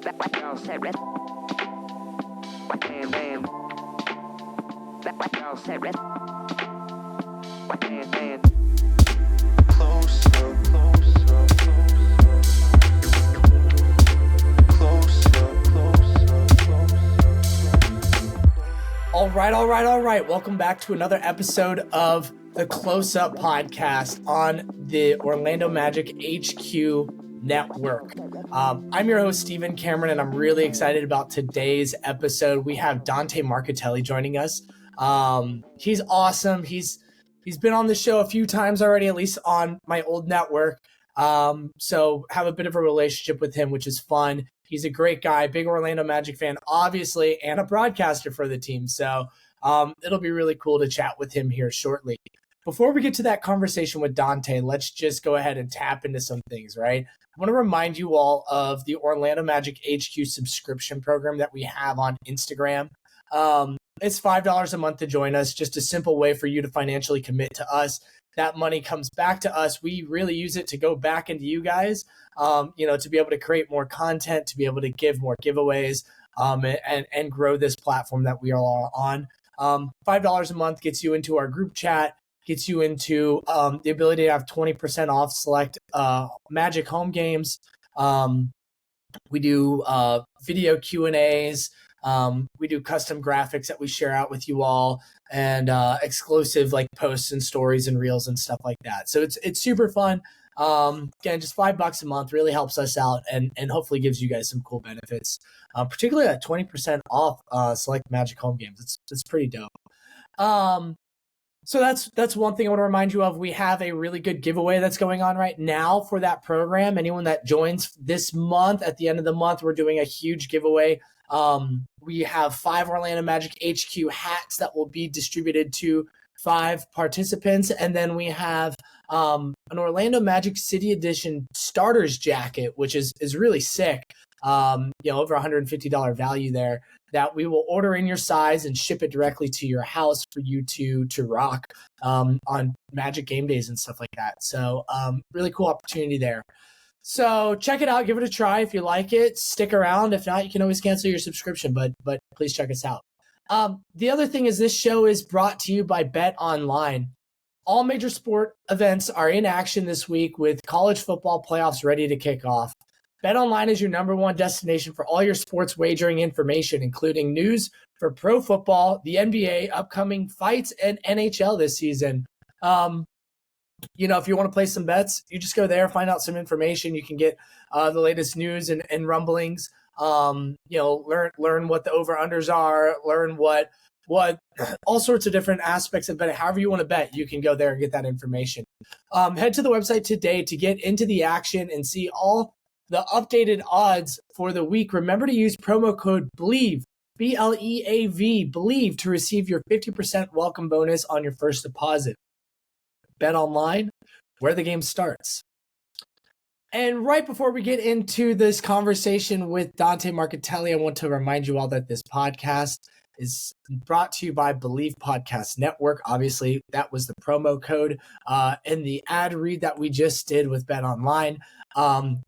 All right. Welcome back to another episode of the Close Up Podcast on the Orlando Magic HQ Network. I'm your host, Stephen Cameron, and I'm really excited about today's episode. We have Dante Marchitelli joining us. He's awesome. He's been on the show a few times already, at least on my old network. So have a bit of a relationship with him, which is fun. He's a great guy, big Orlando Magic fan, obviously, and a broadcaster for the team. So it'll be really cool to chat with him here shortly. Before we get to that conversation with Dante, let's just go ahead and tap into some things, right? I want to remind you all of the Orlando Magic HQ subscription program that we have on Instagram. It's $5 a month to join us, just a simple way for you to financially commit to us. That money comes back to us. We really use it to go back into you guys, to be able to create more content, to be able to give more giveaways, and grow this platform that we are all on. $5 a month gets you into our group chat, gets you into the ability to have 20% off select Magic home games. We do video Q&As. We do custom graphics that we share out with you all, and exclusive like posts and stories and reels and stuff like that. So it's super fun. Again, just $5 a month really helps us out and hopefully gives you guys some cool benefits. Particularly at 20% off select Magic home games. It's pretty dope. So that's one thing I want to remind you of. We have a really good giveaway that's going on right now for that program. Anyone that joins this month, at the end of the month, we're doing a huge giveaway. We have 5 Orlando Magic HQ hats that will be distributed to 5 participants. And then we have an Orlando Magic City Edition starters jacket, which is really sick. Over $150 value there, that we will order in your size and ship it directly to your house for you to rock on Magic game days and stuff like that. So really cool opportunity there. So check it out, give it a try. If you like it, stick around. If not, you can always cancel your subscription, but please check us out. The other thing is this show is brought to you by Bet Online. All major sport events are in action this week with college football playoffs ready to kick off. Bet Online is your number one destination for all your sports wagering information, including news for pro football, the NBA, upcoming fights, and NHL this season. If you want to play some bets, you just go there, find out some information. You can get the latest news and rumblings. Learn what the over-unders are, learn what all sorts of different aspects of betting. However you want to bet, you can go there and get that information. Head to the website today to get into the action and see all the updated odds for the week. Remember to use promo code BLEAV, BLEAV, BLEAV, to receive your 50% welcome bonus on your first deposit. Bet Online, where the game starts. And right before we get into this conversation with Dante Marchitelli, I want to remind you all that this podcast is brought to you by Believe Podcast Network. Obviously, that was the promo code in the ad read that we just did with Bet Online.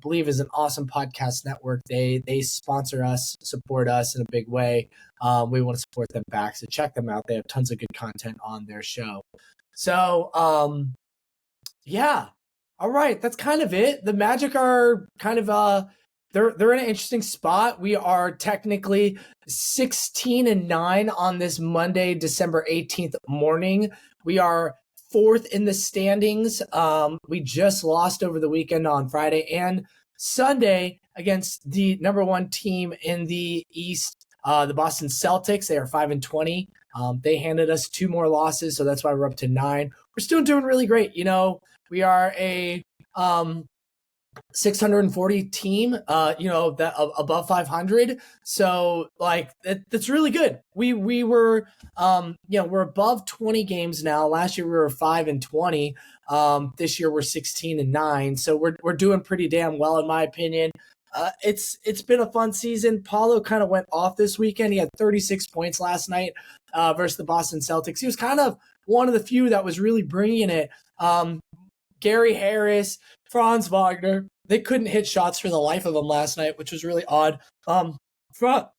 Believe is an awesome podcast network. They sponsor us, support us in a big way. We want to support them back, so check them out. They have tons of good content on their show. So, all right, that's kind of it. The Magic are kind of they're in an interesting spot. We are technically 16-9 on this Monday, December 18th morning. We are 4th in the standings. We just lost over the weekend on Friday and Sunday against the number 1 team in the East, the Boston Celtics. They are 5-20. They handed us 2 more losses, so that's why we're up to 9. We're still doing really great. We are a 640 team, that above 500. So that's really good. We were, we're above 20 games now. Last year we were 5-20. This year we're 16-9. So we're doing pretty damn well, in my opinion. It's been a fun season. Paulo kind of went off this weekend. He had 36 points last night versus the Boston Celtics. He was kind of one of the few that was really bringing it. Gary Harris, Franz Wagner, they couldn't hit shots for the life of them last night, which was really odd. For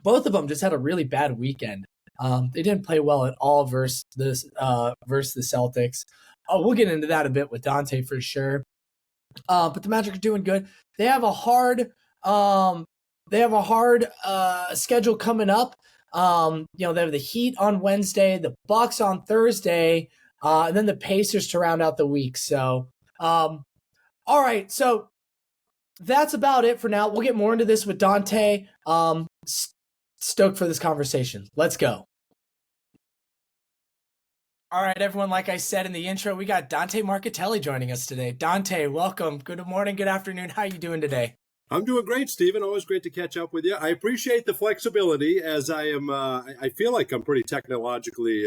both of them just had a really bad weekend. They didn't play well at all versus the Celtics. We'll get into that a bit with Dante for sure. But the Magic are doing good. They have a hard schedule coming up. They have the Heat on Wednesday, the Bucks on Thursday, and then the Pacers to round out the week. So, all right. So that's about it for now. We'll get more into this with Dante. Stoked for this conversation. Let's go. All right, everyone. Like I said in the intro, we got Dante Marchitelli joining us today. Dante, welcome. Good morning, good afternoon. How are you doing today? I'm doing great, Stephen. Always great to catch up with you. I appreciate the flexibility, as I am. I feel like I'm pretty technologically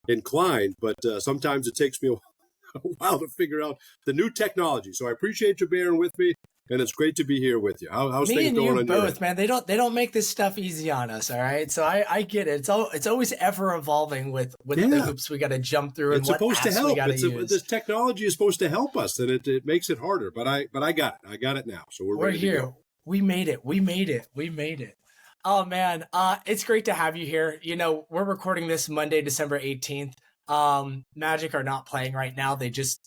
inclined, but sometimes it takes me a while to figure out the new technology. So I appreciate you bearing with me, and it's great to be here with you. How's me things and going you on both, your end? man. They don't make this stuff easy on us. All right, so I get it. It's always ever evolving with the hoops we got to jump through. It's and what supposed to apps help. We got to use. This technology is supposed to help us, and it makes it harder. But I got it. I got it now. So we're ready here. To go. We made it. Oh man, it's great to have you here. We're recording this Monday, December 18th. Magic are not playing right now. They just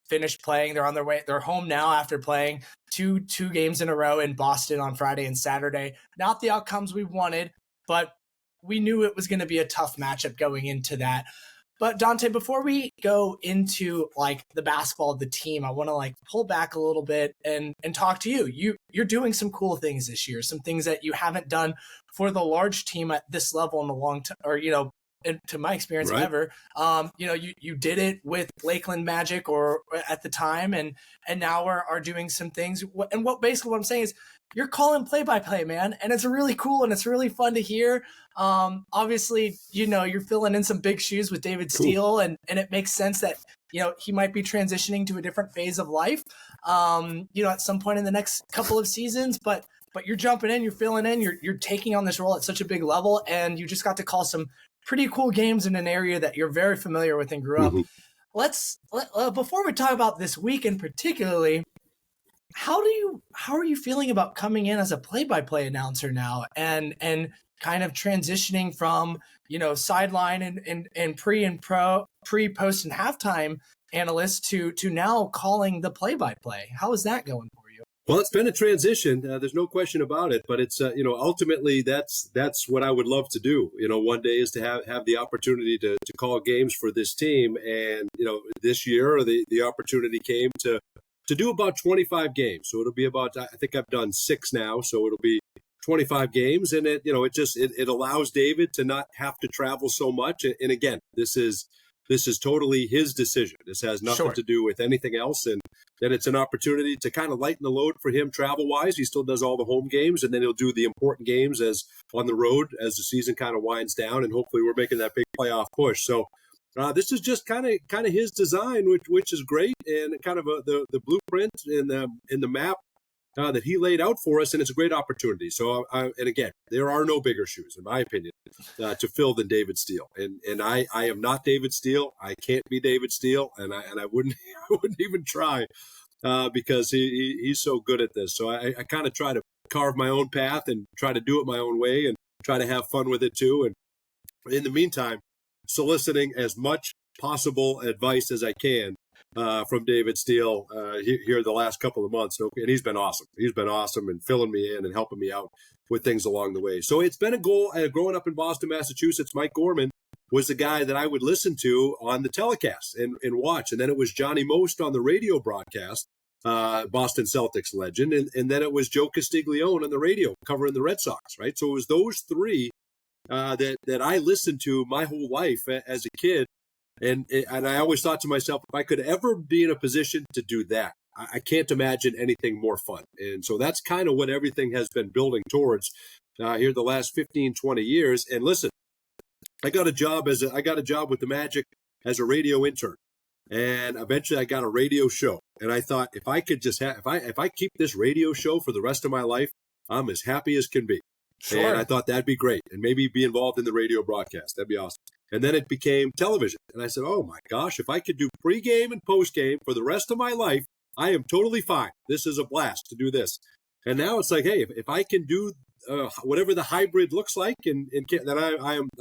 finished playing. They're on their way. They're home now after playing two games in a row in Boston on Friday and Saturday. Not the outcomes we wanted, but we knew it was going to be a tough matchup going into that. But Dante, before we go into the basketball of the team, I want to pull back a little bit and talk to you. You're doing some cool things this year, some things that you haven't done for the large team at this level in a long time, or to my experience, right. ever. You did it with Lakeland Magic or at the time, and now are doing some things. And basically what I'm saying is you're calling play-by-play, man, and it's really cool and it's really fun to hear. Obviously, you're filling in some big shoes with David Steele, and it makes sense that he might be transitioning to a different phase of life, at some point in the next couple of seasons, but you're jumping in, you're filling in, you're taking on this role at such a big level, and you just got to call some pretty cool games in an area that you're very familiar with and grew up. Before we talk about this week in particularly, how are you feeling about coming in as a play-by-play announcer now and kind of transitioning from sideline and pre, post, and halftime analyst to now calling the play-by-play? How is that going for you? Well, it's been a transition. There's no question about it. But it's ultimately that's what I would love to do. One day is to have the opportunity to call games for this team. And this year the opportunity came to do about 25 games. So it'll be about, I think I've done 6 now. So it'll be 25 games, and it allows David to not have to travel so much. And again, this is totally his decision. This has nothing to do with anything else. And then it's an opportunity to kind of lighten the load for him travel-wise. He still does all the home games, and then he'll do the important games as on the road as the season kind of winds down, and hopefully we're making that big playoff push. So this is just kind of his design, which is great, and kind of the blueprint in the map that he laid out for us, and it's a great opportunity. So, and again, there are no bigger shoes, in my opinion, to fill than David Steele. And I am not David Steele. I can't be David Steele, and I wouldn't even try because he's so good at this. So I kind of try to carve my own path and try to do it my own way and try to have fun with it too. And in the meantime, soliciting as much possible advice as I can from David Steele here the last couple of months. And he's been awesome. He's been awesome and filling me in and helping me out with things along the way. So it's been a goal. Growing up in Boston, Massachusetts, Mike Gorman was the guy that I would listen to on the telecast and watch. And then it was Johnny Most on the radio broadcast, Boston Celtics legend. And then it was Joe Castiglione on the radio covering the Red Sox, right? So it was those three that I listened to my whole life as a kid. And I always thought to myself, if I could ever be in a position to do that, I can't imagine anything more fun. And so that's kind of what everything has been building towards here the last 15, 20 years. And listen, I got a job with the Magic as a radio intern. And eventually I got a radio show. And I thought, if I could just if I keep this radio show for the rest of my life, I'm as happy as can be. Sure. And I thought that'd be great. And maybe be involved in the radio broadcast. That'd be awesome. And then it became television. And I said, oh my gosh, if I could do pregame and postgame for the rest of my life, I am totally fine. This is a blast to do this. And now it's like, hey, if I can do whatever the hybrid looks like, then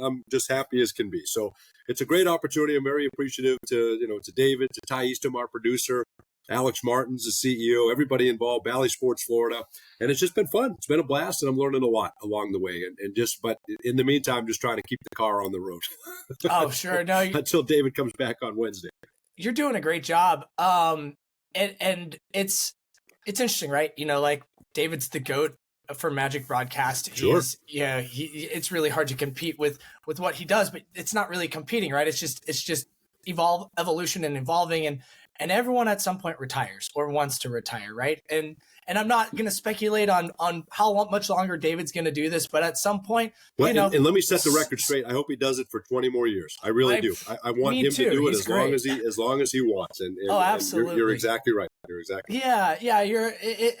I'm just happy as can be. So it's a great opportunity. I'm very appreciative to David, to Ty Eastham, our producer, Alex Martins, the CEO, everybody involved, Valley Sports Florida, and it's just been fun. It's been a blast, and I'm learning a lot along the way. But in the meantime, just trying to keep the car on the road. Oh, sure, no, until David comes back on Wednesday. You're doing a great job. And it's interesting, right? Like David's the GOAT for Magic broadcast. Sure. It's really hard to compete with what he does, but it's not really competing, right? It's just evolution and evolving, and everyone at some point retires or wants to retire, right? And I'm not going to speculate on how much longer David's going to do this, but at some point, and let me set the record straight. I hope he does it for 20 more years. I really do. I want him to do it as long as he wants. And absolutely. And you're exactly right. Yeah.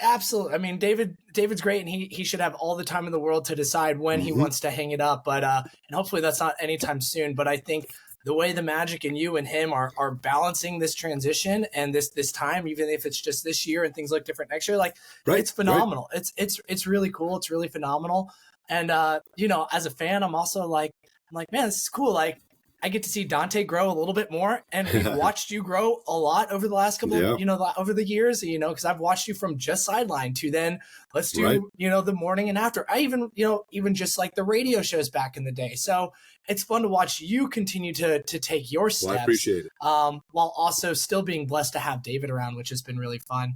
Absolutely. I mean, David's great, and he should have all the time in the world to decide when he wants to hang it up. But and hopefully that's not anytime soon. But I think the way the Magic and you and him are balancing this transition and this time, even if it's just this year and things look different next year, it's phenomenal. Right. It's really cool. It's really phenomenal. And as a fan, I'm also like, man, this is cool. Like, I get to see Dante grow a little bit more, and we've watched you grow a lot over the last couple of, over the years, because I've watched you from just sideline to then let's do, the morning and after. I even just like the radio shows back in the day. So it's fun to watch you continue to take your steps. Well, I appreciate it. While also still being blessed to have David around, which has been really fun.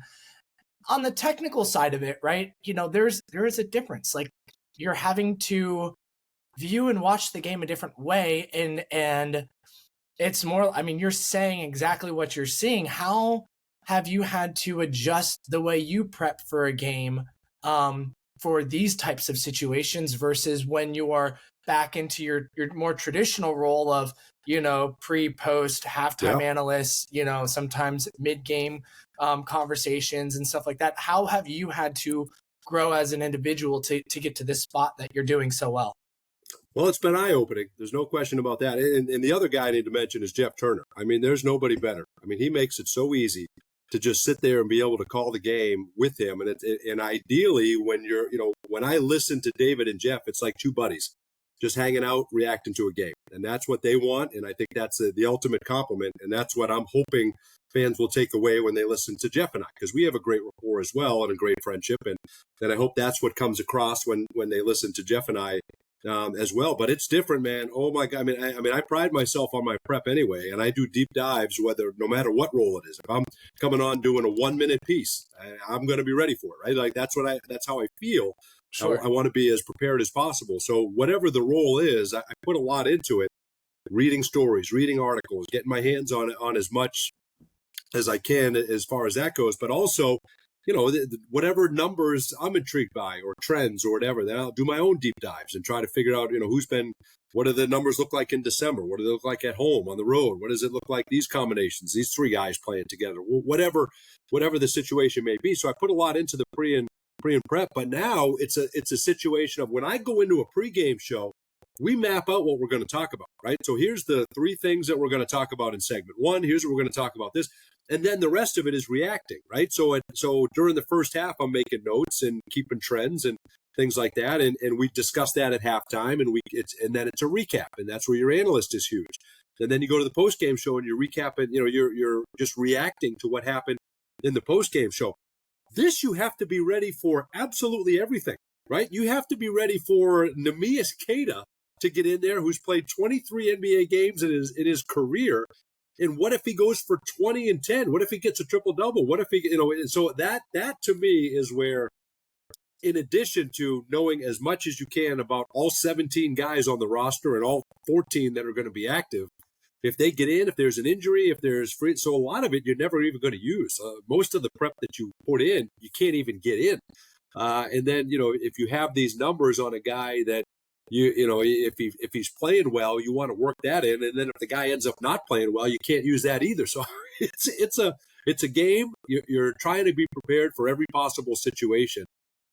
On the technical side of it, right? There is a difference. Like, you're having to view and watch the game a different way, and it's more, I mean, you're saying exactly what you're seeing. How have you had to adjust the way you prep for a game for these types of situations versus when you are back into your more traditional role of pre-post halftime analysts, sometimes mid-game conversations and stuff like that? How have you had to grow as an individual to get to this spot that you're doing so well? Well, it's been eye-opening. There's no question about that. And the other guy I need to mention is Jeff Turner. I mean, there's nobody better. I mean, he makes it so easy to just sit there and be able to call the game with him. And ideally, when I listen to David and Jeff, it's like two buddies just hanging out, reacting to a game. And that's what they want. And I think that's the ultimate compliment. And that's what I'm hoping fans will take away when they listen to Jeff and I, because we have a great rapport as well and a great friendship. And I hope that's what comes across when they listen to Jeff and I as well. But it's different, man. Oh my God. I mean, I pride myself on my prep anyway, and I do deep dives, no matter what role it is. If I'm coming on doing a 1-minute piece, I'm going to be ready for it, right? Like that's how I feel. Sure. I want to be as prepared as possible. So whatever the role is, I put a lot into it, reading stories, reading articles, getting my hands on as much as I can as far as that goes, but also, whatever numbers I'm intrigued by or trends or whatever, then I'll do my own deep dives and try to figure out, what do the numbers look like in December? What do they look like at home, on the road? What does it look like, these combinations, these three guys playing together, whatever the situation may be. So I put a lot into the pre and prep, but now it's a situation of when I go into a pregame show, we map out what we're going to talk about, right? So here's the 3 things that we're going to talk about in segment 1. Here's what we're going to talk about this. And then the rest of it is reacting, right? So during the first half, I'm making notes and keeping trends and things like that. And we discuss that at halftime, and then it's a recap. And that's where your analyst is huge. And then you go to the post-game show and you're recapping, you're just reacting to what happened in the post-game show. This, you have to be ready for absolutely everything, right? You have to be ready for Neemias Queta to get in there, who's played 23 NBA games in his career. And what if he goes for 20 and 10? What if he gets a triple-double? What if he, so that to me is where, in addition to knowing as much as you can about all 17 guys on the roster and all 14 that are going to be active, if they get in, if there's an injury, if there's free, so a lot of it you're never even going to use. Most of the prep that you put in, you can't even get in. And then, if you have these numbers on a guy that, if he's playing well, you want to work that in, and then if the guy ends up not playing well, you can't use that either. So it's a game. You're trying to be prepared for every possible situation,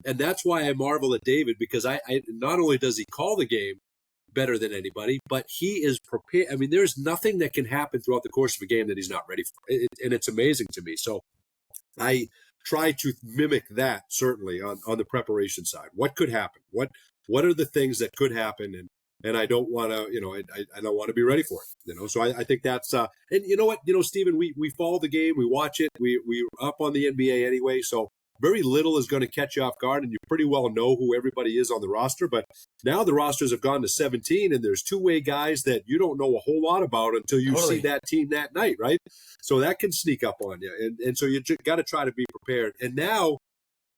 and that's why I marvel at David, because I not only does he call the game better than anybody, but he is prepared. I mean, there's nothing that can happen throughout the course of a game that he's not ready for, and it's amazing to me. So I try to mimic that certainly on the preparation side. What could happen? What are the things that could happen? And I don't want to, I don't want to be ready for it. So I think that's, and you know what, Stephen, we follow the game, we watch it, we up on the NBA anyway. So very little is going to catch you off guard, and you pretty well know who everybody is on the roster. But now the rosters have gone to 17, and there's two-way guys that you don't know a whole lot about until you see that team that night, right? So that can sneak up on you, and so you got to try to be prepared. And now,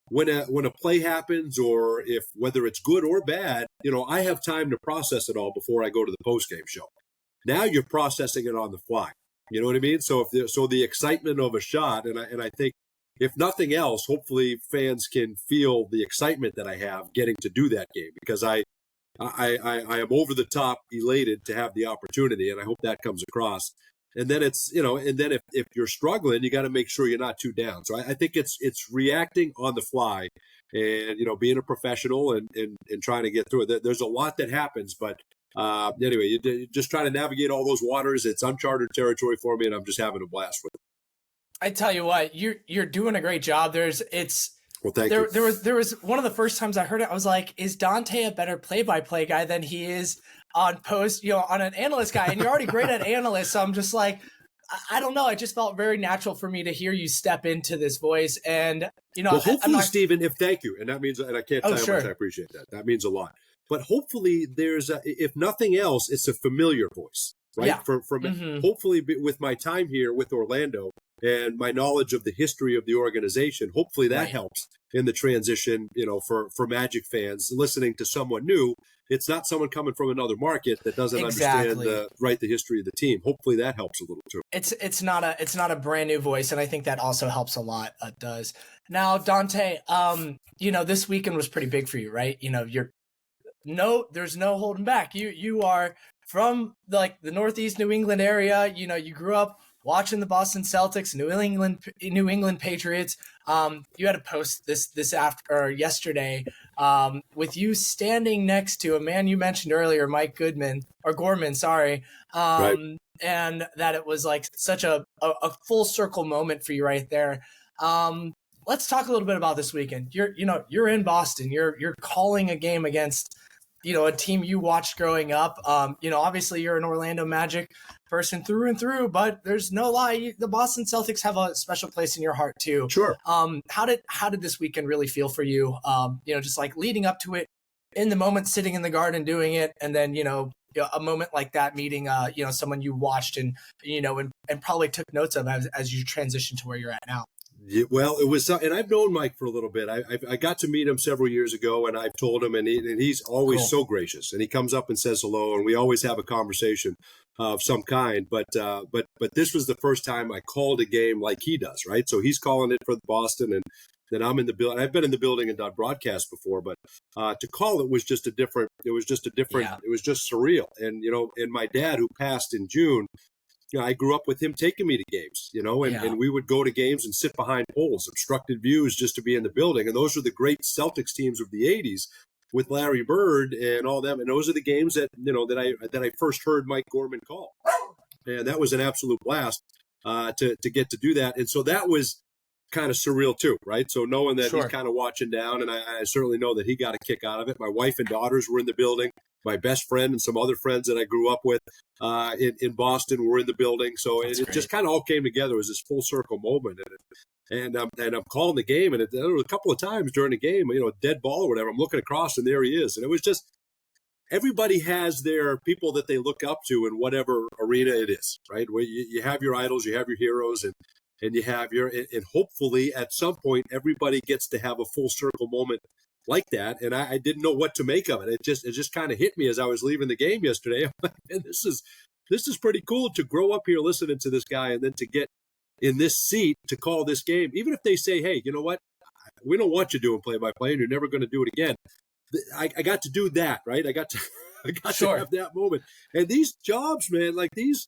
when a play happens, or if whether it's good or bad, I have time to process it all before I go to the post-game show. Now you're processing it on the fly. You know what I mean? So the excitement of a shot, and I think, if nothing else, hopefully fans can feel the excitement that I have getting to do that game, because I am over the top elated to have the opportunity, and I hope that comes across. And then it's, and then if you're struggling, you got to make sure you're not too down. So I think it's reacting on the fly, and, being a professional and trying to get through it. There's a lot that happens, but anyway, you just try to navigate all those waters. It's uncharted territory for me, and I'm just having a blast with it. I tell you what, you're doing a great job. Well, thank you. There was one of the first times I heard it, I was like, is Dante a better play-by-play guy than he is on post, on an analyst guy? And you're already great at analyst. So I'm just like, I don't know. It just felt very natural for me to hear you step into this voice. And, well, hopefully, Stephen, thank you. And that means, and I can't tell you how much I appreciate that. That means a lot. But hopefully there's, if nothing else, it's a familiar voice, right? Yeah. Hopefully with my time here with Orlando and my knowledge of the history of the organization, hopefully that helps in the transition, for Magic fans listening to someone new. It's not someone coming from another market that doesn't understand the history of the team. Hopefully that helps a little too. It's not a brand new voice, and I think that also helps a lot. It does. Now, Dante, this weekend was pretty big for you, right? There's no holding back. You are from the Northeast New England area. You grew up watching the Boston Celtics, New England Patriots. You had a post this yesterday with you standing next to a man you mentioned earlier, Mike Gorman, sorry. Right. And that it was like such a full circle moment for you right there. Let's talk a little bit about this weekend. You're in Boston. You're calling a game against a team you watched growing up. Obviously you're an Orlando Magic person through and through, but there's no lie, the Boston Celtics have a special place in your heart too. Sure. How did this weekend really feel for you? Just like leading up to it, in the moment, sitting in the Garden doing it, and then a moment like that, meeting someone you watched and probably took notes of as you transition to where you're at now. Yeah, well, it was, and I've known Mike for a little bit. I got to meet him several years ago, and I've told him, and he's always so gracious. And he comes up and says hello, and we always have a conversation of some kind. But this was the first time I called a game like he does, right? So he's calling it for Boston, and then I'm in the building. I've been in the building and done broadcasts before, but to call it was just a different. It was just surreal. And and my dad, who passed in June. I grew up with him taking me to games, and we would go to games and sit behind poles, obstructed views, just to be in the building. And those are the great Celtics teams of the 80s with Larry Bird and all them. And those are the games that, that I first heard Mike Gorman call. And that was an absolute blast to get to do that. And so that was kind of surreal too, right? So knowing that he's kind of watching down, and I certainly know that he got a kick out of it. My wife and daughters were in the building. My best friend and some other friends that I grew up with in Boston were in the building. So it just kind of all came together. It was this full circle moment. And I'm calling the game, and there were a couple of times during the game, dead ball or whatever, I'm looking across and there he is. And it was just, everybody has their people that they look up to in whatever arena it is, right? Where you have your idols, you have your heroes, and you have and hopefully at some point everybody gets to have a full circle moment like that. And I didn't know what to make of it. It just kind of hit me as I was leaving the game yesterday. And this is pretty cool to grow up here listening to this guy, and then to get in this seat to call this game, even if they say, hey, you know what, we don't want you doing play-by-play and you're never going to do it again. I got to do that, right? I got to have that moment. And these jobs, man, like there's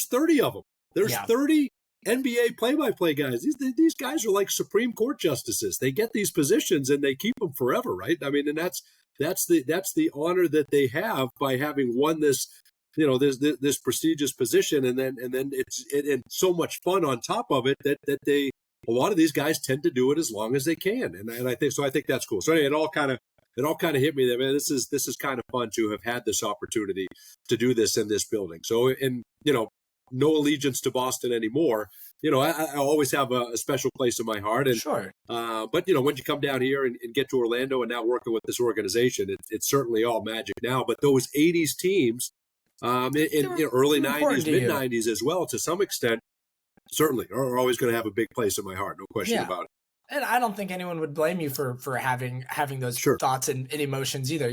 30 of them. There's 30 NBA play-by-play guys. These guys are like Supreme Court justices. They get these positions and they keep them forever, right? I mean, and that's the honor that they have by having won this, this prestigious position, and then it's so much fun on top of it that they a lot of these guys tend to do it as long as they can, and I think that's cool. So anyway, it all kind of hit me that, man, this is kind of fun to have had this opportunity to do this in this building. So, and no allegiance to Boston anymore. I always have a special place in my heart. And sure. But when you come down here and get to Orlando and now working with this organization, it's certainly all magic now. But those '80s teams, in early '90s, mid '90s as well, to some extent, certainly are always going to have a big place in my heart. No question about it. And I don't think anyone would blame you for having those thoughts and emotions either.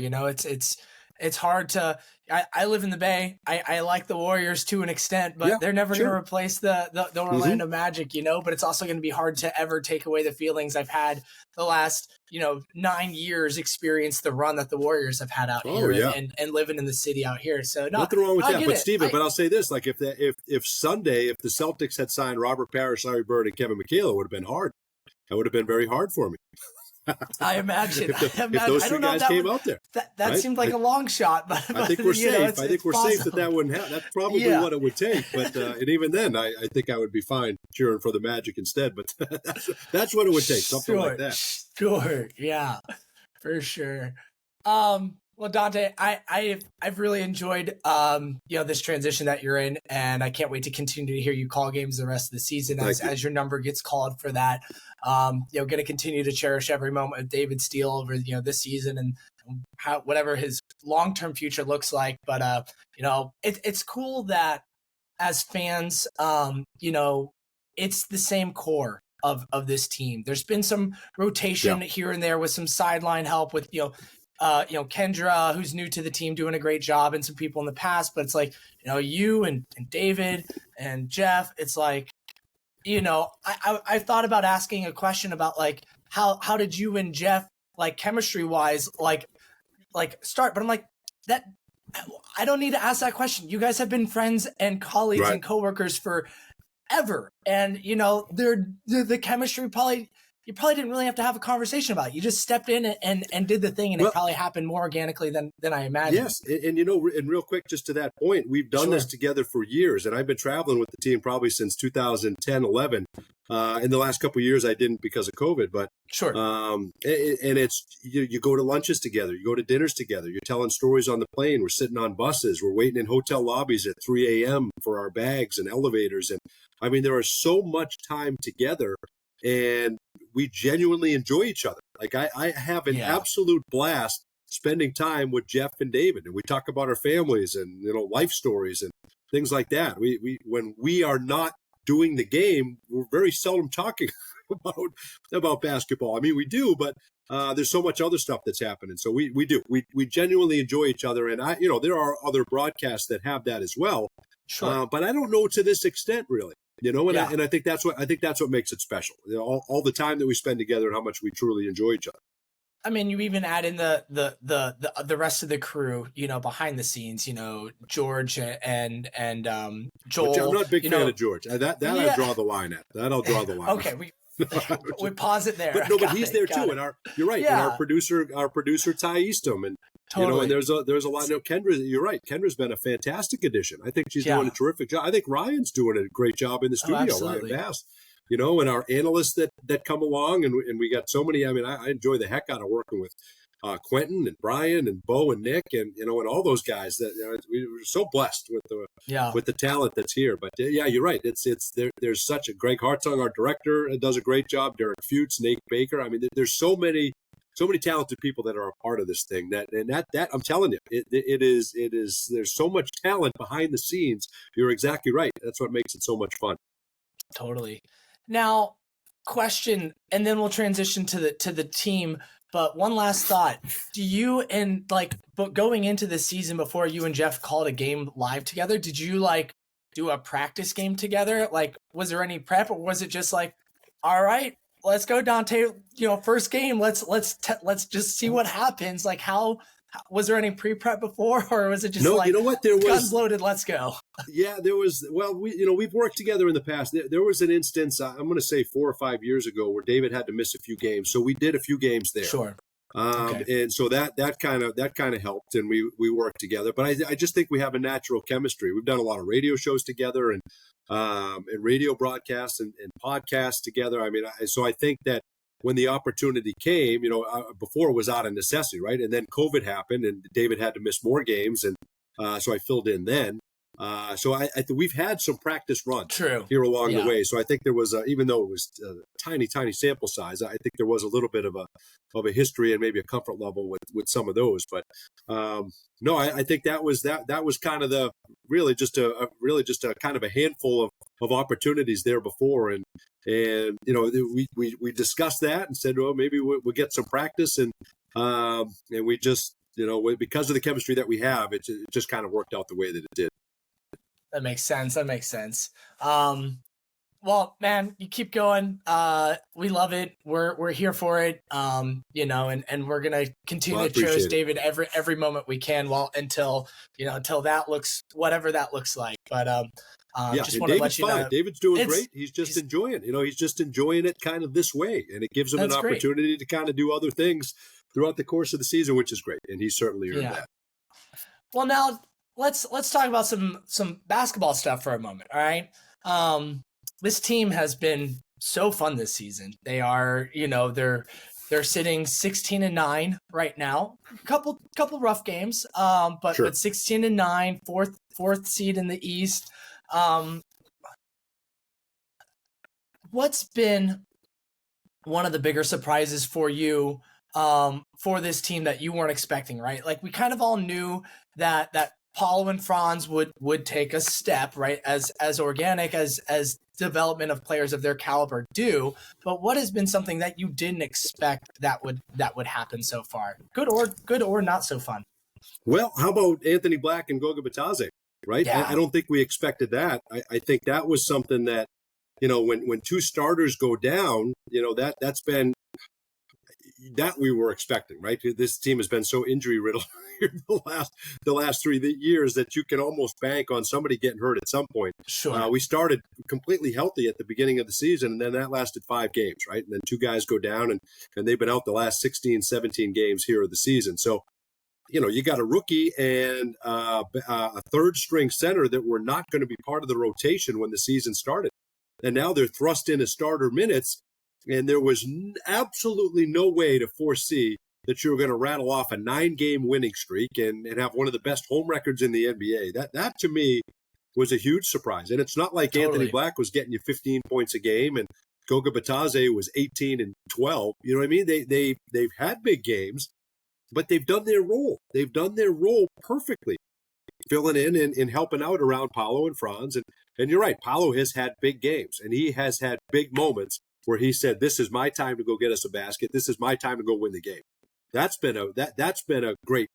It's hard to. I live in the Bay. I like the Warriors to an extent, but they're never going to replace the Orlando Magic. But it's also going to be hard to ever take away the feelings I've had the last 9 years experience the run that the Warriors have had out here and living in the city out here. So nothing wrong with that. But Steven, but I'll say this: like if Sunday, if the Celtics had signed Robert Parrish, Larry Bird, and Kevin McHale, it would have been hard. That would have been very hard for me. I imagine. If those three guys came out there. That seemed like a long shot, but I think we're safe. I think we're safe that wouldn't happen. That's probably what it would take. But and even then, I think I would be fine cheering for the Magic instead. But that's what it would take, something like that. Sure, yeah, for sure. Well, Dante, I've really enjoyed this transition that you're in, and I can't wait to continue to hear you call games the rest of the season as your number gets called for that. Going to continue to cherish every moment of David Steele over this season and whatever his long-term future looks like. But it's cool that as fans, it's the same core of this team. There's been some rotation here and there with some sideline help with Kendra, who's new to the team, doing a great job, and some people in the past. But it's like, you and David and Jeff, it's like, I thought about asking a question about like, how did you and Jeff, like chemistry wise, like start? But I'm like, that I don't need to ask that question. You guys have been friends and colleagues and coworkers for ever. And, they're the chemistry you probably didn't really have to have a conversation about it. You just stepped in and did the thing, and it probably happened more organically than I imagined. Yes, and real quick, just to that point, we've done this together for years, and I've been traveling with the team probably since 2010, 11. In the last couple of years, I didn't because of COVID, but and it's you go to lunches together, you go to dinners together, you're telling stories on the plane, we're sitting on buses, we're waiting in hotel lobbies at 3 a.m. for our bags and elevators, and I mean there is so much time together. And we genuinely enjoy each other. Like I have an absolute blast spending time with Jeff and David, and we talk about our families and life stories and things like that. We when we are not doing the game, we're very seldom talking about basketball. I mean, we do, but there's so much other stuff that's happening. So we genuinely enjoy each other, and there are other broadcasts that have that as well. Sure. But I don't know to this extent really. And I think that's what makes it special. All the time that we spend together and how much we truly enjoy each other. I mean, you even add in the rest of the crew, behind the scenes, George and Joel. Which I'm not a big fan of George. That I draw the line at. That I'll draw the line. Okay, we pause it there. But he's there too. And you're right. Yeah. And our producer Ty Eastham, and and there's a lot. Kendra, you're right. Kendra's been a fantastic addition. I think she's doing a terrific job. I think Ryan's doing a great job in the studio. Ryan Bass, and our analysts that come along, and we got so many. I mean, I enjoy the heck out of working with Quentin and Brian and Bo and Nick and and all those guys. That we're so blessed with the talent that's here. But you're right. There's such a Greg Hartung, our director, does a great job. Derek Fuchs, Nate Baker. I mean, there's so many talented people that are a part of this thing that I'm telling you, it is there's so much talent behind the scenes. You're exactly right. That's what makes it so much fun. Totally. Now, question, and then we'll transition to the team. But one last thought: do you but going into the season before you and Jeff called a game live together? Did you do a practice game together? Like, was there any prep, or was it just like, all right, let's go, Dante? First game, let's just see what happens. Like, how was there any pre-prep before, or was it just there was guns loaded, let's go? Yeah, there was. Well, we've worked together in the past. There was an instance, I'm going to say 4 or 5 years ago, where David had to miss a few games, so we did a few games there. Sure. Okay. And so that kind of helped, and we worked together. But I just think we have a natural chemistry. We've done a lot of radio shows together, and radio broadcasts and podcasts together. I mean, so I think that when the opportunity came, before it was out of necessity, right? And then COVID happened, and David had to miss more games, and so I filled in then. So I think we've had some practice runs True. here along Yeah. the way. So I think there was, even though it was a tiny sample size, I think there was a little bit of a history and maybe a comfort level with some of those. But no, I think that was kind of the really just a kind of a handful of opportunities there before, and we discussed that and said, well, maybe we'll get some practice, and we just because of the chemistry that we have, it just kind of worked out the way that it did. That makes sense. Well, man, you keep going. We love it. We're here for it. And we're gonna continue to cherish David every moment we can. Until that looks whatever that looks like. But just want to let you know, David's doing great. He's just enjoying it. He's just enjoying it kind of this way, and it gives him an opportunity to kind of do other things throughout the course of the season, which is great. And he's certainly earned that. Well, now let's talk about some basketball stuff for a moment. All right. This team has been so fun this season. They are, they're sitting 16-9 right now. Couple rough games. But 16-9, fourth seed in the East. What's been one of the bigger surprises for you for this team that you weren't expecting, right? Like, we kind of all knew that Paulo and Franz would take a step, right, as organic as development of players of their caliber do. But what has been something that you didn't expect that would happen so far? Good or not so fun? Well, how about Anthony Black and Goga Batadze, right? Yeah. I don't think we expected that. I think that was something that, when two starters go down, that's been that we were expecting, right? This team has been so injury riddled the last 3 years that you can almost bank on somebody getting hurt at some point. Sure. We started completely healthy at the beginning of the season, and then that lasted 5 games, right? And then 2 guys go down, and they've been out the last 16, 17 games here of the season. So, you got a rookie and a third string center that were not going to be part of the rotation when the season started. And now they're thrust into starter minutes. And there was absolutely no way to foresee that you were going to rattle off a 9-game winning streak and have one of the best home records in the NBA. That to me was a huge surprise. And it's not like Anthony Black was getting you 15 points a game and Goga Batadze was 18 and 12. You know what I mean? They've had big games, but they've done their role. They've done their role perfectly, filling in and helping out around Paulo and Franz. And you're right, Paulo has had big games, and he has had big moments where he said, "This is my time to go get us a basket. This is my time to go win the game." That's been a great,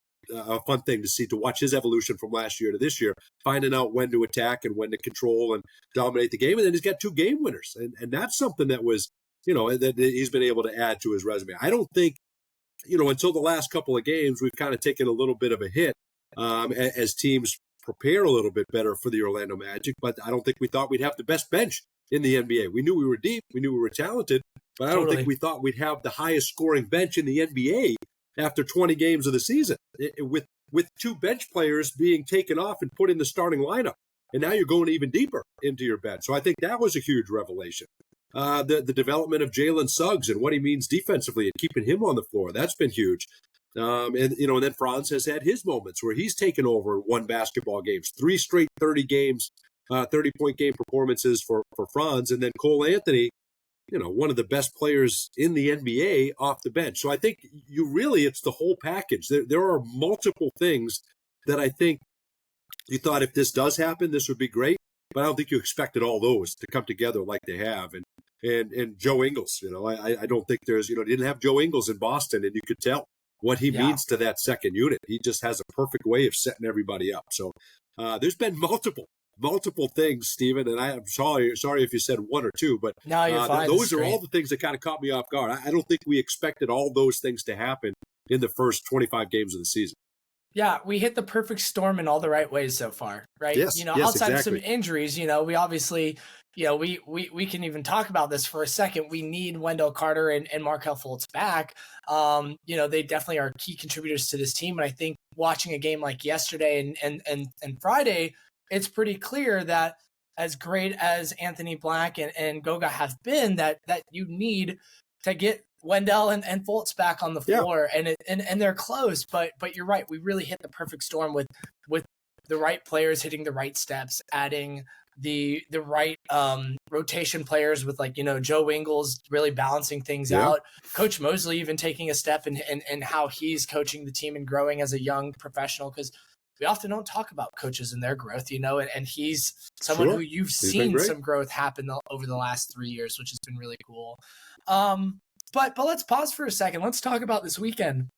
fun thing to see, to watch his evolution from last year to this year, finding out when to attack and when to control and dominate the game. And then he's got 2 game winners, and that's something that was, that he's been able to add to his resume. I don't think, until the last couple of games, we've kind of taken a little bit of a hit as teams prepare a little bit better for the Orlando Magic. But I don't think we thought we'd have the best bench in the NBA. We knew we were deep. We knew we were talented. But I don't think we thought we'd have the highest scoring bench in the NBA after 20 games of the season, with 2 bench players being taken off and put in the starting lineup. And now you're going even deeper into your bench. So I think that was a huge revelation. The development of Jalen Suggs and what he means defensively and keeping him on the floor, that's been huge. And then Franz has had his moments where he's taken over 1 basketball games, 3 straight 30-point game performances for Franz. And then Cole Anthony, one of the best players in the NBA off the bench. So I think it's the whole package. There are multiple things that I think you thought, if this does happen, this would be great. But I don't think you expected all those to come together like they have. And Joe Ingles, I don't think there's, didn't have Joe Ingles in Boston, and you could tell what he means to that second unit. He just has a perfect way of setting everybody up. So there's been multiple things, Stephen, and I'm sorry if you said 1 or 2, but no, you're fine. Those are all the things that kind of caught me off guard. I don't think we expected all those things to happen in the first 25 games of the season. Yeah, we hit the perfect storm in all the right ways so far, right? Yes, outside exactly. of some injuries, we obviously, we can even talk about this for a second. We need Wendell Carter and Markelle Fultz back. They definitely are key contributors to this team. And I think watching a game like yesterday and Friday, it's pretty clear that as great as Anthony Black and Goga have been, that you need to get Wendell and Fultz back on the floor, and they're close. But you're right, we really hit the perfect storm with the right players hitting the right steps, adding the right rotation players with Joe Ingles really balancing things out. Coach Mosley even taking a step in how he's coaching the team and growing as a young professional, because we often don't talk about coaches and their growth, and he's someone who you've seen some growth happen over the last 3 years, which has been really cool. But let's pause for a second. Let's talk about this weekend.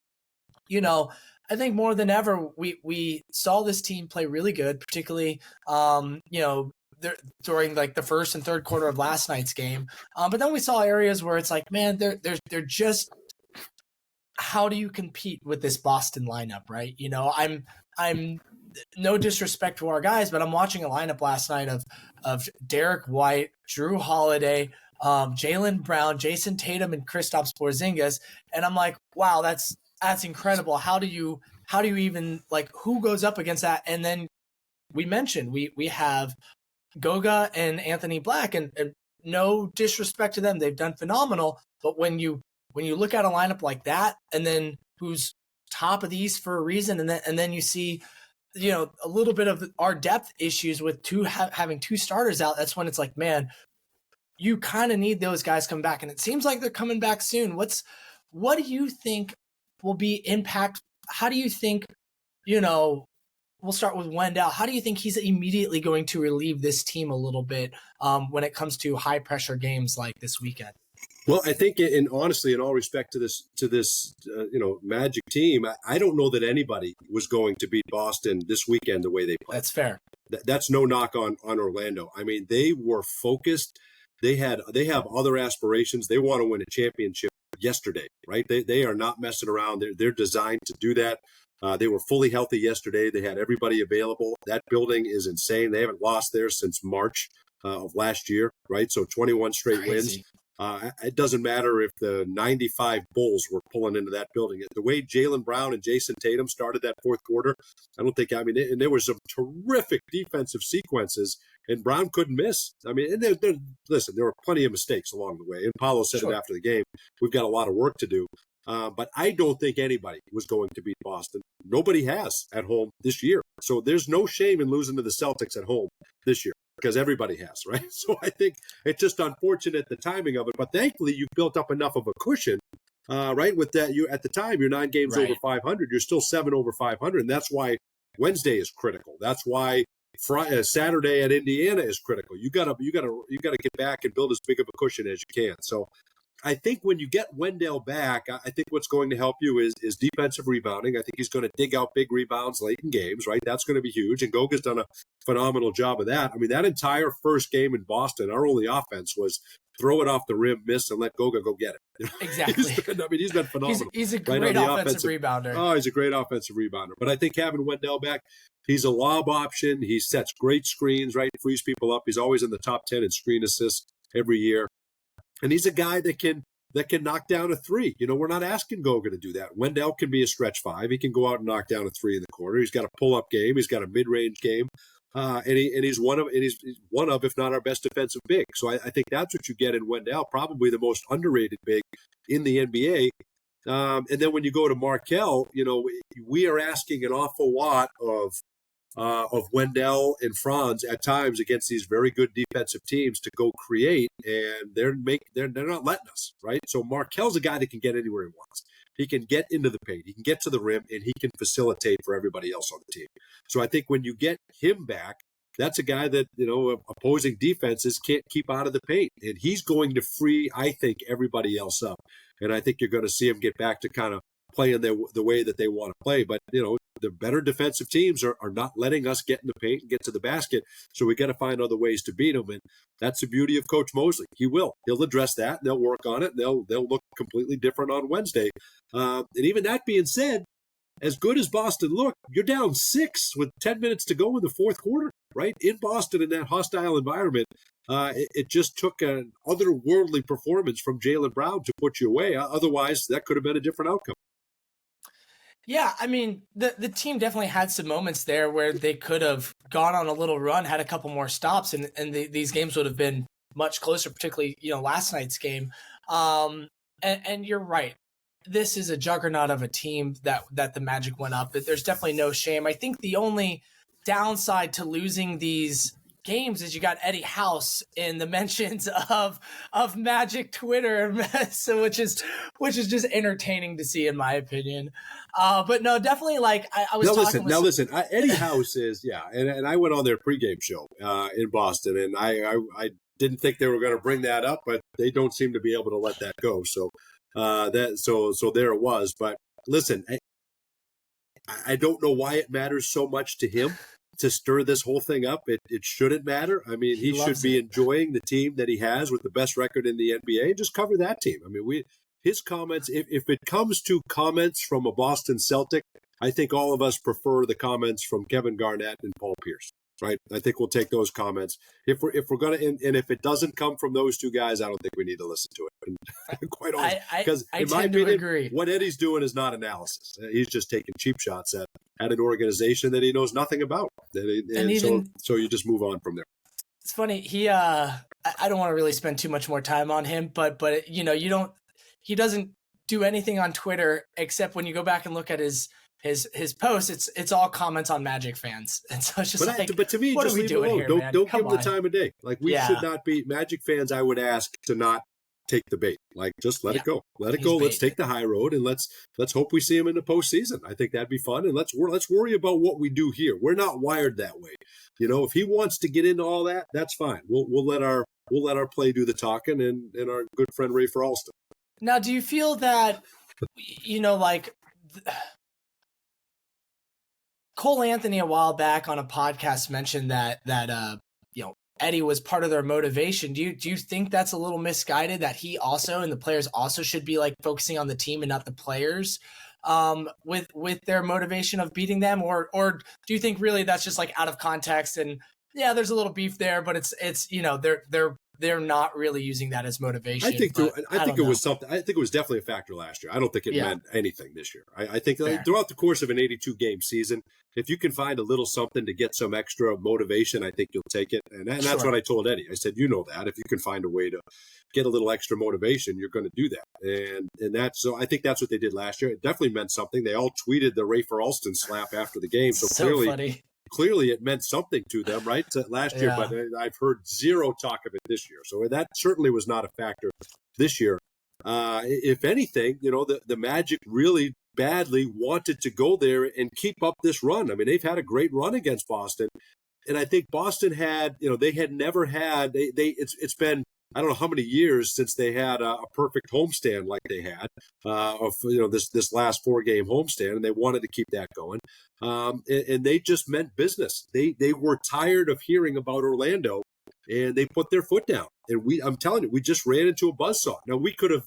I think more than ever, we saw this team play really good, particularly, during the first and third quarter of last night's game. But then we saw areas where it's like, man, they're just, how do you compete with this Boston lineup, right? I'm no disrespect to our guys, but I'm watching a lineup last night of Derek White, Drew Holiday, Jaylen Brown, Jason Tatum, and Kristaps Porzingis, and I'm like, wow, that's incredible. How do you even, who goes up against that? And then we mentioned we have Goga and Anthony Black, and no disrespect to them, they've done phenomenal. But when you look at a lineup like that, and then who's top of the East for a reason, and then you see, a little bit of our depth issues with having two starters out, that's when it's like, man, you kind of need those guys coming back, and it seems like they're coming back soon. What do you think will be impact? How do you think, we'll start with Wendell. How do you think he's immediately going to relieve this team a little bit when it comes to high pressure games like this weekend? Well, I think, honestly, in all respect to this, Magic team, I don't know that anybody was going to beat Boston this weekend the way they played. That's fair. That's no knock on Orlando. I mean, they were focused. They have other aspirations. They want to win a championship yesterday, right? They are not messing around. They're designed to do that. They were fully healthy yesterday. They had everybody available. That building is insane. They haven't lost there since March of last year, right? So 21 straight wins. It doesn't matter if the 95 Bulls were pulling into that building. The way Jaylen Brown and Jason Tatum started that fourth quarter, and there were some terrific defensive sequences, and Brown couldn't miss. I mean, and listen, there were plenty of mistakes along the way, and Paulo said it after the game. We've got a lot of work to do. But I don't think anybody was going to beat Boston. Nobody has at home this year. So there's no shame in losing to the Celtics at home this year, because everybody has, right? So I think it's just unfortunate, the timing of it. But thankfully, you've built up enough of a cushion, right? With that, at the time, you're 9 games over 500. You're still 7 over 500. And that's why Wednesday is critical. That's why Saturday at Indiana is critical. You gotta get back and build as big of a cushion as you can. So I think when you get Wendell back, I think what's going to help you is defensive rebounding. I think he's going to dig out big rebounds late in games, right? That's going to be huge. And Goga's done a phenomenal job of that. I mean, that entire first game in Boston, our only offense was throw it off the rim, miss, and let Goga go get it. Exactly. He's been phenomenal. He's a great offensive rebounder. Oh, he's a great offensive rebounder. But I think having Wendell back, he's a lob option. He sets great screens, right? Frees people up. He's always in the top 10 in screen assists every year. And he's a guy that can knock down a three. We're not asking Goga to do that. Wendell can be a stretch five. He can go out and knock down a three in the corner. He's got a pull-up game. He's got a mid-range game. And he's one of, if not our best defensive big. So I think that's what you get in Wendell, probably the most underrated big in the NBA. And then when you go to Markelle, we are asking an awful lot of Wendell and Franz at times against these very good defensive teams to go create, and they're not letting us, right? So Markel's a guy that can get anywhere he wants. He can get into the paint, he can get to the rim, and he can facilitate for everybody else on the team. So I think when you get him back, that's a guy that, opposing defenses can't keep out of the paint, and he's going to free, I think, everybody else up. And I think you're going to see him get back to kind of playing the way that they want to play. But, the better defensive teams are not letting us get in the paint and get to the basket. So we got to find other ways to beat them. And that's the beauty of Coach Mosley. He'll address that. And they'll work on it. And they'll look completely different on Wednesday. And even that being said, as good as Boston looked, you're down 6 with 10 minutes to go in the fourth quarter, right? In Boston, in that hostile environment. It just took an otherworldly performance from Jaylen Brown to put you away. Otherwise, that could have been a different outcome. Yeah, I mean, the team definitely had some moments there where they could have gone on a little run, had a couple more stops, and these games would have been much closer, particularly, last night's game. And you're right. This is a juggernaut of a team that the Magic went up. There's definitely no shame. I think the only downside to losing these games is you got Eddie House in the mentions of Magic Twitter, so which is just entertaining to see, in my opinion. But no, definitely, like I was talking. Listen. Eddie House is and I went on their pregame show in Boston, and I didn't think they were going to bring that up, but they don't seem to be able to let that go. So so there it was. But listen, I don't know why it matters so much to him to stir this whole thing up. It shouldn't matter. I mean, he should be enjoying the team that he has with the best record in the NBA. Just cover that team. I mean, his comments, if it comes to comments from a Boston Celtic, I think all of us prefer the comments from Kevin Garnett and Paul Pierce. Right, I think we'll take those comments if we're gonna, and if it doesn't come from those two guys, I don't think we need to listen to it. And quite honest, because in my opinion, what Eddie's doing is not analysis. He's just taking cheap shots at an organization that he knows nothing about, so you just move on from there. It's funny. I don't want to really spend too much more time on him, but he doesn't do anything on Twitter except when you go back and look at his posts, it's all comments on Magic fans, and so it's just but to me, what just are we leave doing it alone. here, Don't man? give Come them the on. time of day. Like we should not be Magic fans. I would ask to not take the bait. Like just let it go. Let it go. Let's take the high road, and let's hope we see him in the postseason. I think that'd be fun, and let's worry about what we do here. We're not wired that way. If he wants to get into all that, that's fine. We'll let our play do the talking, and our good friend Ray Alston. Now, do you feel that Cole Anthony a while back on a podcast mentioned that Eddie was part of their motivation. Do you think that's a little misguided, that he also and the players also should be like focusing on the team and not the players with their motivation of beating them, or do you think really that's just like out of context and there's a little beef there, but it's they're not really using that as motivation. I think it was something. I think it was definitely a factor last year. I don't think it meant anything this year. I think throughout the course of an 82-game season, if you can find a little something to get some extra motivation, I think you'll take it. And that's what I told Eddie. I said, that if you can find a way to get a little extra motivation, you're going to do that. And that's so. I think that's what they did last year. It definitely meant something. They all tweeted the Ray Alston slap after the game. So clearly. Funny. Clearly, it meant something to them, right, last year, but I've heard zero talk of it this year. So that certainly was not a factor this year. If anything, the Magic really badly wanted to go there and keep up this run. I mean, they've had a great run against Boston. And I think Boston had, they had never had, it's been, I don't know how many years since they had a perfect homestand like they had, this last 4-game homestand, and they wanted to keep that going. And they just meant business. They were tired of hearing about Orlando, and they put their foot down. And I'm telling you, we just ran into a buzzsaw. Now we could have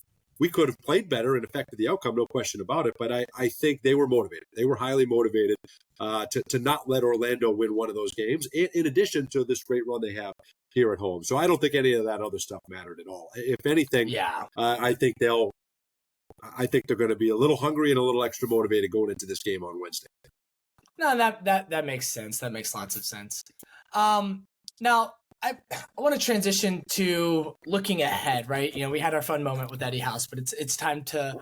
played better and affected the outcome, no question about it. But I think they were motivated. They were highly motivated to not let Orlando win one of those games, in addition to this great run they have here at home. So I don't think any of that other stuff mattered at all. If anything, I think they're going to be a little hungry and a little extra motivated going into this game on Wednesday. No, that makes sense. That makes lots of sense. Now I want to transition to looking ahead, right? We had our fun moment with Eddie House, but it's time to,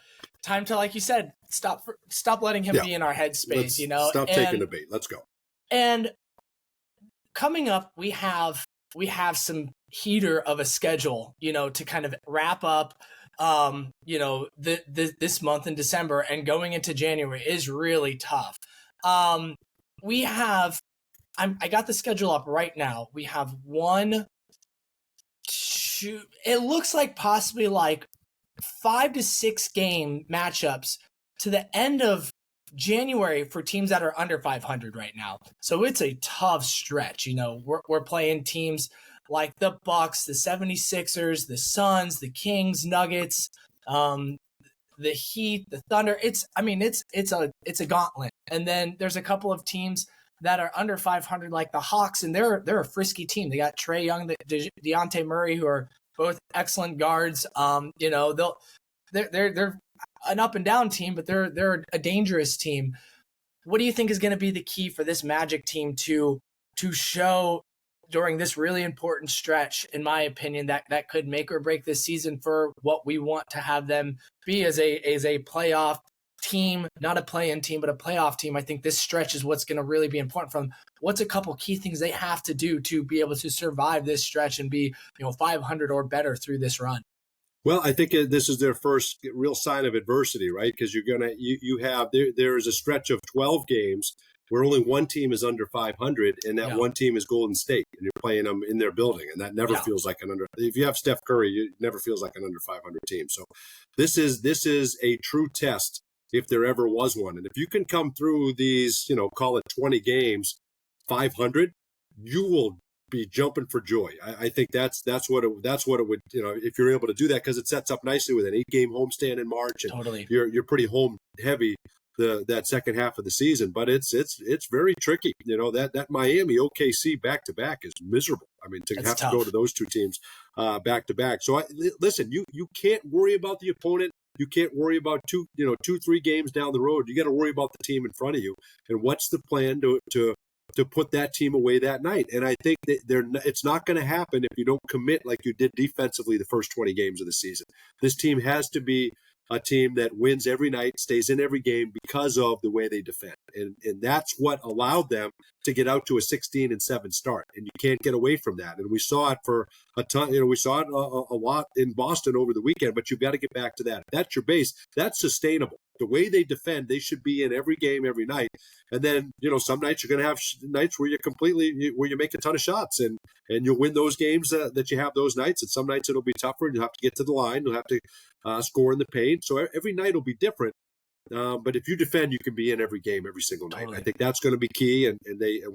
like you said, stop letting him be in our headspace. Stop taking the bait. Let's go. And coming up, we have some heater of a schedule, to kind of wrap up, this month in December, and going into January is really tough. We have. I got the schedule up right now. We have 1, 2, it looks like possibly like 5 to 6 game matchups to the end of January for teams that are under 500 right now. So it's a tough stretch. We're playing teams like the Bucks, the 76ers, the Suns, the Kings, Nuggets, the Heat, the Thunder. It's a gauntlet. And then there's a couple of teams that are under 500, like the Hawks, and they're a frisky team. They got Trae Young, Deontay Murray, who are both excellent guards. They're an up and down team, but they're a dangerous team. What do you think is going to be the key for this Magic team to show during this really important stretch, in my opinion, that could make or break this season for what we want to have them be as a playoff team, not a play-in team, but a playoff team? I think this stretch is what's going to really be important for them. What's a couple key things they have to do to be able to survive this stretch and be 500 or better through this run? Well, I think this is their first real sign of adversity, right? Because you have there is a stretch of 12 games where only one team is under 500, and that one team is Golden State, and you're playing them in their building, and that never feels like an under. If you have Steph Curry, it never feels like an under 500 team. So this is a true test if there ever was one, and if you can come through these, call it 20 games, 500, you will be jumping for joy. I think that's what it would, if you're able to do that, because it sets up nicely with an 8-game homestand in March, and totally. You're pretty home heavy that second half of the season. But it's very tricky. That Miami OKC back to back is miserable. I mean, to have to go to those two teams back to back. So listen, you can't worry about the opponent. You can't worry about 2-3 games down the road. You got to worry about the team in front of you, and what's the plan to put that team away that night. And I think that it's not going to happen if you don't commit like you did defensively the first 20 games of the season. This team has to be a team that wins every night, stays in every game because of the way they defend. And that's what allowed them to get out to a 16-7 start. And you can't get away from that. And we saw it for a ton. We saw it a lot in Boston over the weekend, but you've got to get back to that. If that's your base, that's sustainable. The way they defend, they should be in every game, every night. And then, some nights you're going to have nights where where you make a ton of shots, and you'll win those games that you have those nights. And some nights it'll be tougher, and you'll have to get to the line. You'll have to score in the paint. So every night will be different. But if you defend, you can be in every game, every single night. Totally. I think that's going to be key. And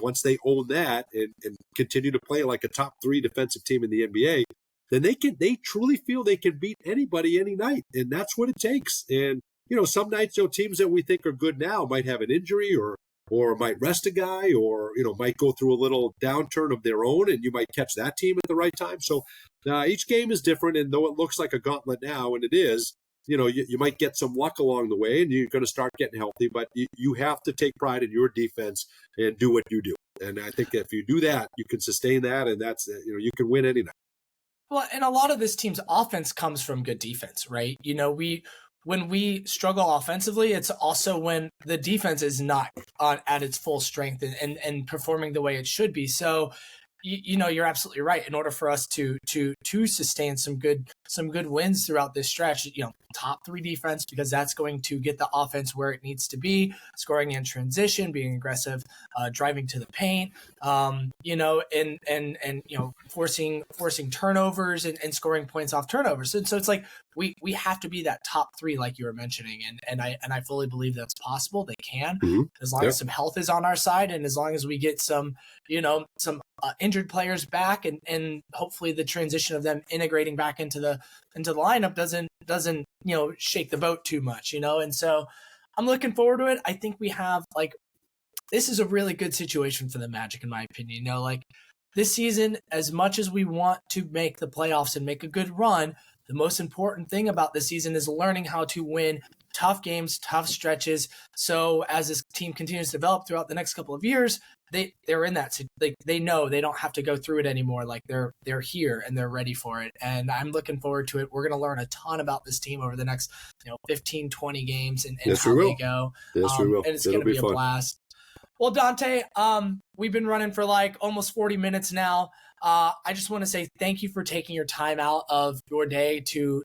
once they own that and continue to play like a top 3 defensive team in the NBA, then they truly feel they can beat anybody any night. And that's what it takes. And some nights, teams that we think are good now might have an injury or might rest a guy, or, might go through a little downturn of their own, and you might catch that team at the right time. So each game is different. And though it looks like a gauntlet now, and it is, you might get some luck along the way, and you're going to start getting healthy, but you have to take pride in your defense and do what you do. And I think if you do that, you can sustain that, and that's, you can win any night. Well, and a lot of this team's offense comes from good defense, right? When we struggle offensively, it's also when the defense is not at its full strength and performing the way it should be. So, you're absolutely right. In order for us to sustain some good wins throughout this stretch, top 3 defense, because that's going to get the offense where it needs to be, scoring in transition, being aggressive, driving to the paint, and forcing turnovers and scoring points off turnovers. And so it's like we have to be that top 3, like you were mentioning, and I fully believe that's possible. They can, as long as some health is on our side, and as long as we get some injured players back, and hopefully the transition of them integrating back into the lineup doesn't shake the boat too much, and so I'm looking forward to it. I think we have this is a really good situation for the Magic, in my opinion. This season, as much as we want to make the playoffs and make a good run, the most important thing about this season is learning how to win tough games, tough stretches. So as this team continues to develop throughout the next couple of years, they're in that. They know they don't have to go through it anymore. They're here and they're ready for it. And I'm looking forward to it. We're going to learn a ton about this team over the next 15, 20 games and how they go. Yes, we will. And it's going to be a blast. Well, Dante, we've been running for almost 40 minutes now. I just want to say thank you for taking your time out of your day to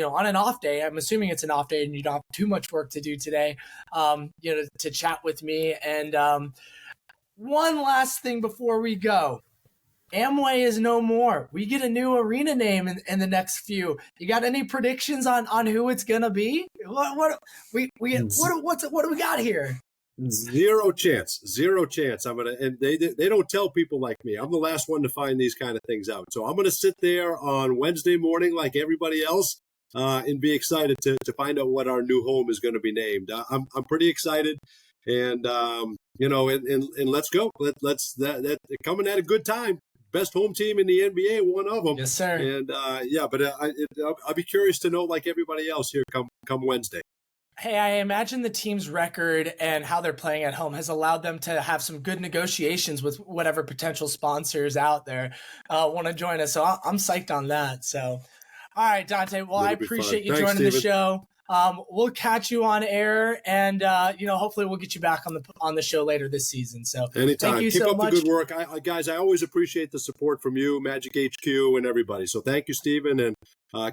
on an off day. I'm assuming it's an off day and you don't have too much work to do today, to chat with me. And one last thing before we go. Amway is no more. We get a new arena name in the next few. You got any predictions on who it's gonna be? What do we got here? Zero chance. And they don't tell people like me. I'm the last one to find these kind of things out. So I'm gonna sit there on Wednesday morning like everybody else, and be excited to find out what our new home is going to be named. I'm pretty excited. and and let's go. Let's that coming at a good time. Best home team in the NBA, one of them. Yes, sir. And I'll be curious to know, like everybody else here, come Wednesday. Hey, I imagine the team's record and how they're playing at home has allowed them to have some good negotiations with whatever potential sponsors out there want to join us. So I'm psyched on that. So, all right, Dante. Well, I appreciate you joining the show. We'll catch you on air, and hopefully we'll get you back on the show later this season. So anytime. Thank you Keep so up much. the good work, guys. I always appreciate the support from you, Magic HQ, and everybody. So thank you, Stephen, and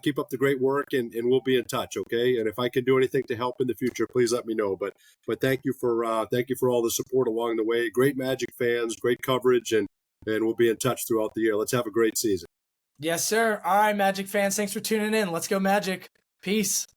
keep up the great work, and we'll be in touch, okay? And if I can do anything to help in the future, please let me know. But thank you for all the support along the way. Great Magic fans, great coverage, and we'll be in touch throughout the year. Let's have a great season. Yes, sir. All right, Magic fans, thanks for tuning in. Let's go Magic. Peace.